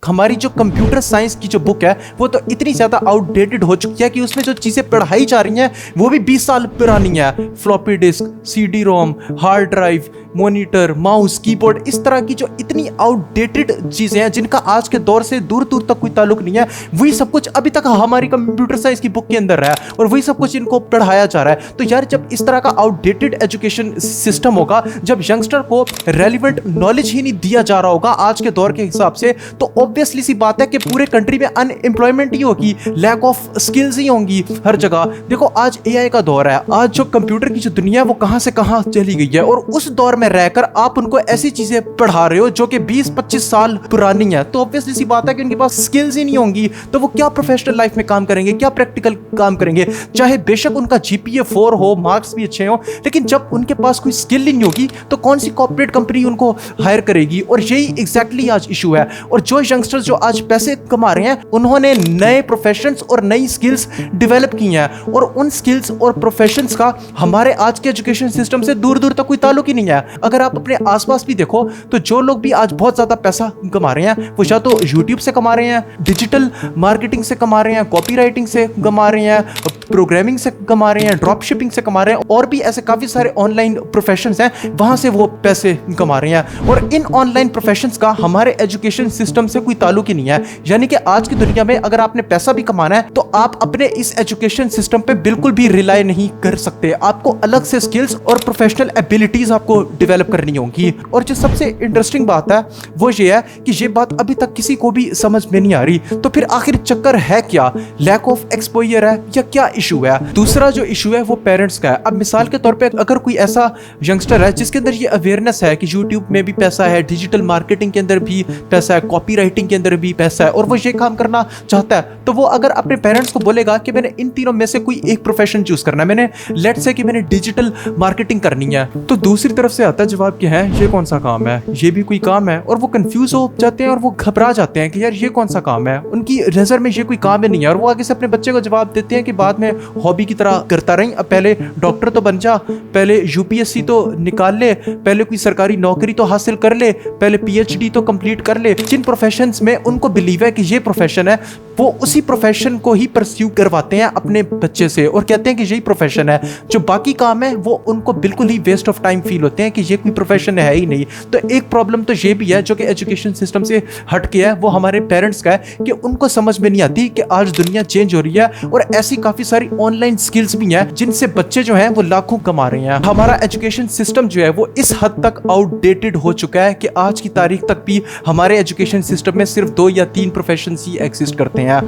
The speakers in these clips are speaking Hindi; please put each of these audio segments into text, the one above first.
हमारी जो कंप्यूटर साइंस की जो बुक है वो तो इतनी ज़्यादा आउटडेटेड हो चुकी है कि उसमें जो चीज़ें पढ़ाई जा रही हैं वो भी 20 साल पुरानी है। Floppy disk, CD ROM, hard drive, monitor, mouse, keyboard, इस तरह की जो इतनी आउटडेटेड चीज़ें हैं जिनका आज के दौर से दूर दूर तक कोई ताल्लुक नहीं है, वही सब कुछ अभी तक हमारी कंप्यूटर साइंस की बुक के अंदर है और वही सब कुछ इनको पढ़ाया जा रहा है। तो यार जब इस तरह का आउटडेटेड एजुकेशन सिस्टम होगा, जब यंगस्टर को रेलिवेंट नॉलेज ही नहीं दिया जा रहा होगा आज के दौर के हिसाब से, तो ऑब्वियसली सी बात है कि पूरे कंट्री में अनएम्प्लॉयमेंट ही होगी, लैक ऑफ स्किल्स ही होंगी हर जगह। देखो आज एआई का दौर है, आज जो कंप्यूटर की जो दुनिया है वो कहां से कहां चली गई है और उस दौर में रहकर आप उनको ऐसी चीजें पढ़ा रहे हो जो कि 20-25 साल पुरानी है, तो ऑब्वियसली सी बात है कि उनके पास स्किल्स ही नहीं होंगी, तो वो क्या प्रोफेशनल लाइफ में काम करेंगे, क्या प्रैक्टिकल काम करेंगे। चाहे बेशक उनका जीपीए 4 हो, मार्क्स भी अच्छे हो, लेकिन जब उनके पास कोई स्किल ही नहीं होगी तो कौन सी कॉर्पोरेट कंपनी उनको हायर करेगी। और यही एग्जैक्टली आज इशू है। और जो यंगस्टर्स जो आज पैसे कमा रहे हैं उन्होंने नए प्रोफेशंस और नई स्किल्स डेवलप की हैं और उन स्किल्स और प्रोफेशंस का हमारे आज के एजुकेशन सिस्टम से दूर दूर तक कोई ताल्लुक ही नहीं है। अगर आप अपने आसपास भी देखो तो जो लोग भी आज बहुत ज्यादा पैसा कमा रहे हैं वो या तो यूट्यूब से कमा रहे हैं, डिजिटल मार्केटिंग से कमा रहे हैं, कॉपी राइटिंग से कमा रहे हैं, प्रोग्रामिंग से कमा रहे हैं, ड्रॉप शिपिंग से कमा रहे हैं और भी ऐसे काफी सारे ऑनलाइन प्रोफेशंस हैं, वहां से वो पैसे कमा रहे हैं। और इन ऑनलाइन प्रोफेशंस का हमारे एजुकेशन सिस्टम से कोई ताल्लुक ही नहीं है। यानी कि आज की दुनिया में अगर आपने पैसा भी कमाना है तो आप अपने इस एजुकेशन सिस्टम पे बिल्कुल भी रिलाई नहीं कर सकते। आपको अलग से स्किल्स और प्रोफेशनल एबिलिटीज आपको डेवलप करनी होंगी। और जो सबसे इंटरेस्टिंग बात है वो ये है कि ये बात अभी तक किसी को भी समझ में नहीं आ रही, तो फिर आखिर चक्कर है क्या? लैक ऑफ एक्सपोजर है या क्या इशू है? दूसरा जो इशू है वो पेरेंट्स का है। अब मिसाल के तौर पे अगर कोई ऐसा यंगस्टर है जिसके अंदर ये अवेयरनेस है कि यूट्यूब में भी पैसा है, डिजिटल मार्केटिंग के अंदर भी पैसा है, कॉपी राइटिंग के अंदर भी पैसा है और वो ये काम करना चाहता है, तो वो अगर अपने पेरेंट्स को बोलेगा कि मैंने इन तीनों में से कोई एक प्रोफेशन चूज करना है, मैंने लेट्स से कि मैंने डिजिटल मार्केटिंग करनी है, तो दूसरी तरफ से आता है जवाब कि है ये कौन सा काम है, ये भी कोई काम है। और वो कंफ्यूज हो जाते हैं और वो घबरा जाते हैं कि यार ये कौन सा काम है, उनकी नजर में ये कोई काम ही नहीं है। और वो आगे से अपने बच्चे को जवाब देते हैं कि बाद में हॉबी की तरह करता रही, अब पहले डॉक्टर तो बन जा, पहले यूपीएससी तो निकाल ले, पहले कोई सरकारी नौकरी तो हासिल कर ले, पहले पीएचडी तो कंप्लीट कर ले। जिन प्रोफेशंस में उनको बिलीव है कि ये प्रोफेशन है वो उसी प्रोफेशन को ही परस्यू करवाते हैं अपने बच्चे से और कहते हैं कि यही प्रोफेशन है। जो बाकी काम है वो उनको बिल्कुल ही वेस्ट ऑफ टाइम फील होते हैं कि ये कोई प्रोफेशन है ही नहीं। तो एक प्रॉब्लम तो ये भी है जो कि एजुकेशन सिस्टम से हट के है, वो हमारे पेरेंट्स का है कि उनको समझ में नहीं आती कि आज दुनिया चेंज हो रही है और ऐसी काफी सारी ऑनलाइन स्किल्स भी हैं जिनसे बच्चे जो हैं वो लाखों कमा रहे हैं। हमारा एजुकेशन सिस्टम जो है वो इस हद तक आउटडेटेड हो चुका है कि आज की तारीख तक भी हमारे एजुकेशन सिस्टम में सिर्फ 2 या 3 प्रोफेशन ही एग्जिस्ट करते हैं,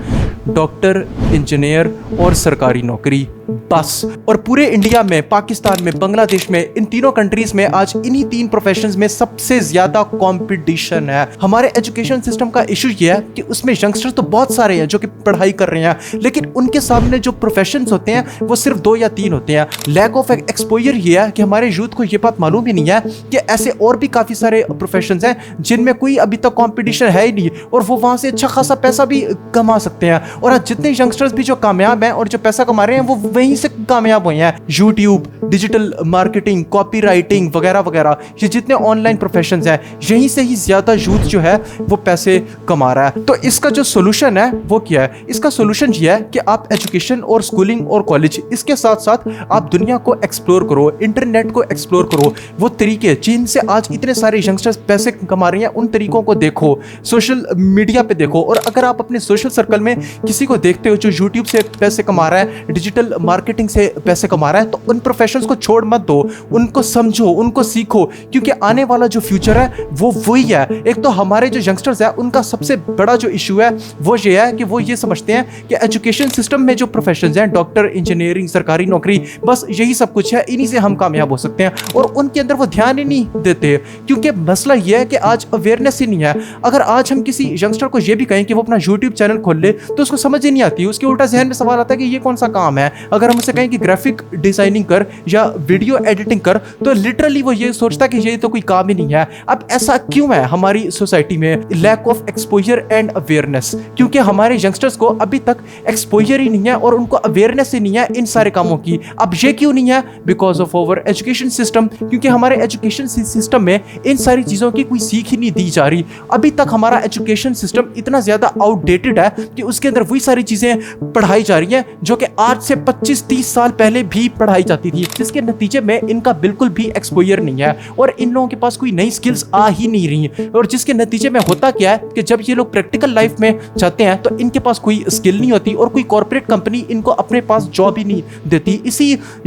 डॉक्टर, इंजीनियर और सरकारी नौकरी, बस। और पूरे इंडिया में, पाकिस्तान में, बांग्लादेश में, इन तीनों कंट्रीज में आज इन्हीं 3 प्रोफेशंस में सबसे ज्यादा कंपटीशन है। हमारे एजुकेशन सिस्टम का इशू ये है कि उसमें यंगस्टर्स तो बहुत सारे हैं जो कि पढ़ाई कर रहे हैं, लेकिन उनके सामने जो प्रोफेशंस होते हैं वो सिर्फ 2 या 3 होते हैं। लैक ऑफ एक्सपोजर ये है कि हमारे यूथ को ये बात मालूम ही नहीं है कि ऐसे और भी काफी सारे प्रोफेशंस हैं जिनमें कोई अभी तक कंपटीशन है ही नहीं और वो वहां से अच्छा खासा पैसा भी कमा सकते हैं। और आज जितने यंगस्टर्स भी जो कामयाब हैं और जो पैसा कमा रहे हैं वो वहीं से कामयाब हुए हैं। YouTube, digital marketing, copy writing वगैरह वगैरह, ये जितने ऑनलाइन प्रोफेशंस हैं यहीं से ही ज्यादा यूथ जो है वो पैसे कमा रहा है। तो इसका जो सोल्यूशन है वो क्या है? इसका सोल्यूशन ये है कि आप एजुकेशन और स्कूलिंग और कॉलेज, इसके साथ साथ आप दुनिया को एक्सप्लोर करो, इंटरनेट को एक्सप्लोर करो। वो तरीके जिनसे आज इतने सारे यंगस्टर्स पैसे कमा रहे हैं उन तरीकों को देखो, सोशल मीडिया पे देखो। और अगर आप अपने सोशल सर्कल में किसी को देखते हो जो यूट्यूब से पैसे कमा रहा है, डिजिटल मार्केटिंग से पैसे कमा रहा है, तो उन प्रोफेशंस को छोड़ मत दो, उनको समझो, उनको सीखो, क्योंकि आने वाला जो फ्यूचर है वो वही है। एक तो हमारे जो यंगस्टर्स है उनका सबसे बड़ा जो इशू है वो ये है कि वो ये समझते हैं कि एजुकेशन सिस्टम में जो प्रोफेशंस हैं, डॉक्टर, इंजीनियरिंग, सरकारी नौकरी, बस यही सब कुछ है, इन्हीं से हम कामयाब हो सकते हैं। और उनके अंदर वो ध्यान ही नहीं देते, क्योंकि मसला ये है कि आज अवेयरनेस ही नहीं है। अगर आज हम किसी यंगस्टर को ये भी कहें कि वो अपना यूट्यूब चैनल खोल ले तो उसको समझ ही नहीं आती, उसके उल्टा जहन में सवाल आता है कि ये कौन सा काम है। अगर हम उसे कहें कि ग्राफिक डिजाइनिंग कर या वीडियो एडिटिंग कर तो लिटरली वो ये सोचता है कि ये तो कोई काम ही नहीं है। अब ऐसा क्यों है हमारी सोसाइटी में? Lack of exposure and awareness, क्योंकि हमारे यंगस्टर्स को अभी तक एक्सपोजर ही नहीं है और उनको अवेयरनेस ही नहीं है इन सारे कामों की। अब ये क्यों नहीं है? Because of our education system, क्योंकि हमारे एजुकेशन सिस्टम में इन सारी चीजों की कोई सीख ही नहीं दी जा रही। अभी तक हमारा एजुकेशन सिस्टम इतना ज्यादा आउटडेटेड है कि उसके अंदर वही सारी चीजें पढ़ाई जा रही हैं जो कि आज से 25-30 साल पहले भी पढ़ाई जाती थी, जिसके नतीजे में इनका बिल्कुल भी एक्सपोजर नहीं है और इन लोगों के पास कोई नई स्किल्स आ ही नहीं रही। और जिसके नतीजे में होता क्या है कि जब ये लोग प्रैक्टिकल लाइफ में जाते हैं तो इनके पास कोई स्किल नहीं होती और कोई कॉर्पोरेट कंपनी इनको अपने पास जॉब ही नहीं देती।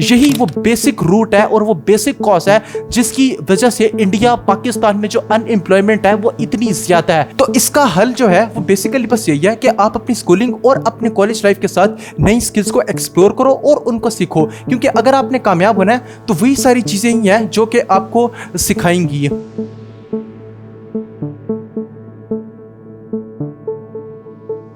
यही वो बेसिक रूट है और वो बेसिक कॉज है जिसकी वजह से इंडिया पाकिस्तान में जो अनएम्प्लॉयमेंट है वो इतनी ज्यादा है। तो इसका हल जो है वो बेसिकली बस यही है कि आप अपनी स्कूलिंग और अपने कॉलेज लाइफ के साथ नई स्किल्स को एक्सप्लोर करो और उनको सीखो, क्योंकि अगर आपने कामयाब होना है तो वही सारी चीजें ही हैं जो कि आपको सिखाएंगी।